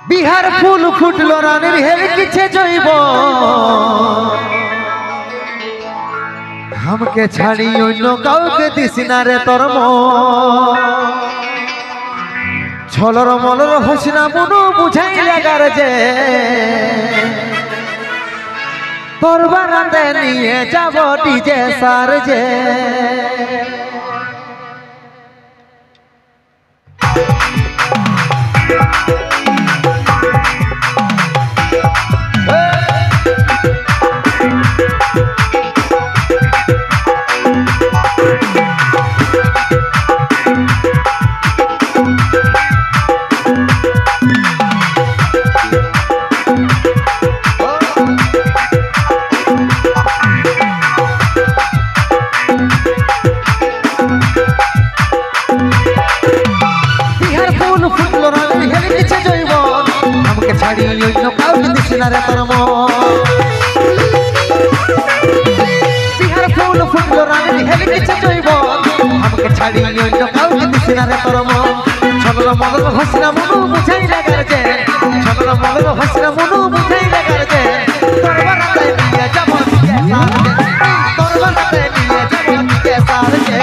বিহার ফুল ফুটলো রানের হেলকিছে জৈব हमके ছাড়ি অন্য কাউকে দিস না রে তোর ছলর মলর হসনা মনু বুঝাই লাগার যে তোর বারান্দে নিয়ে যাব ডিজে সার যে ছাড়ি অন্য কাউকে দিস না রে তোর বিহার ফুল ফুটলো রানের হেলকিছে জৈব আমাকে ছাড়ি অন্য কাউকে দিস না রে তোর ছলর মলর হসনা মনু বুঝাই লাগার যে ছলর মলর হসনা মনু বুঝাই লাগার যে তোর বারাতে নিয়ে যাব ডিজে সার যে তোর বারাতে নিয়ে যাব ডিজে সার যে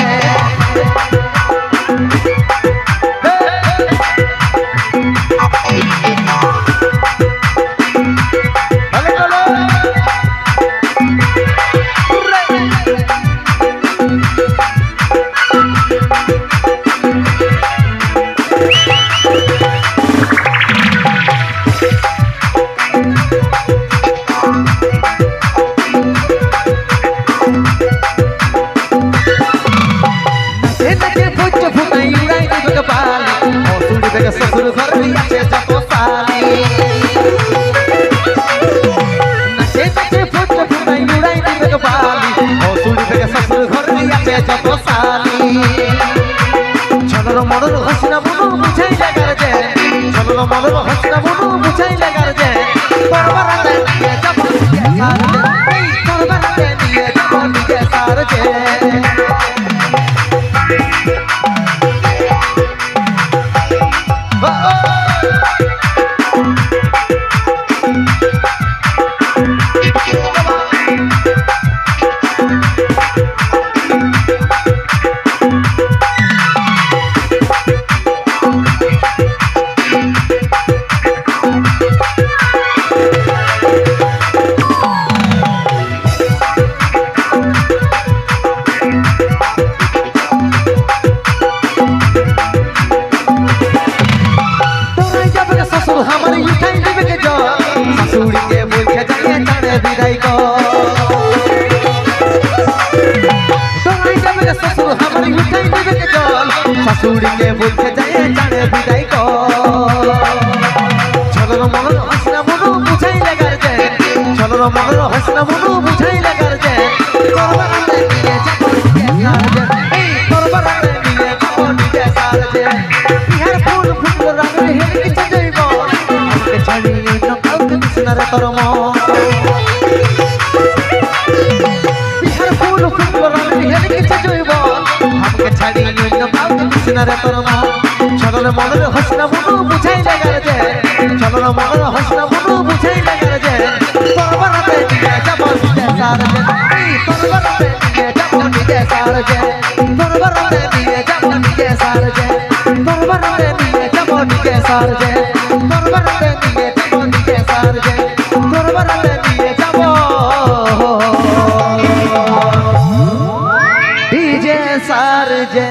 ससुर घर आछे जत साली नाचे नाचे फुट फुटाई उड़ाई दिबे गो बाली हसुड़ी बेगे ससुर घर आछे जत साली छलर मलर हसना मनु बुझाई लागार जे छलर मलर हसना मनु बुझाई लागार जे तोर बाराते निये যাব डिजे सार जे तोर बाराते निये যাব डिजे सार जे हमारी उठाई देवे के जो ससुरी के बोलके जाए जाने विदाई को तोई देवे के ससुर हमारी उठाई देवे के जो ससुरी के बोलके जाए जाने विदाई को छलर मलर हसना मनु बुझाई लागार जे छलर मलर हसना मनु बुझाई लागार जे तोर बाराते निये যাব डिजे सार जे तोर बाराते निये যাব डिजे सार जे बिहार फूल फुटलो राনের हेलकिছে जइब ছাড়ি অন্য কাউকে দিস না রে তোর বিহার ফুল ফুটলো রানের হেলকিছে জৈব আমাকে ছাড়ি অন্য কাউকে দিস না রে তোর ছলর মলর হসনা মনু বুঝাই লাগার যে ছলর মলর হসনা মনু বুঝাই লাগার যে তোর বারাতে নিয়ে যাব ডিজে সার যে তোর বারাতে নিয়ে যাব ডিজে সার যে তোর বারাতে নিয়ে যাব ডিজে সার যে তোর বারাতে নিয়ে যাব ডিজে সার যে তোর বারাতে নিয়ে যাব ডিজে সার যে তোর বারাতে নিয়ে যাব ডিজে সার যে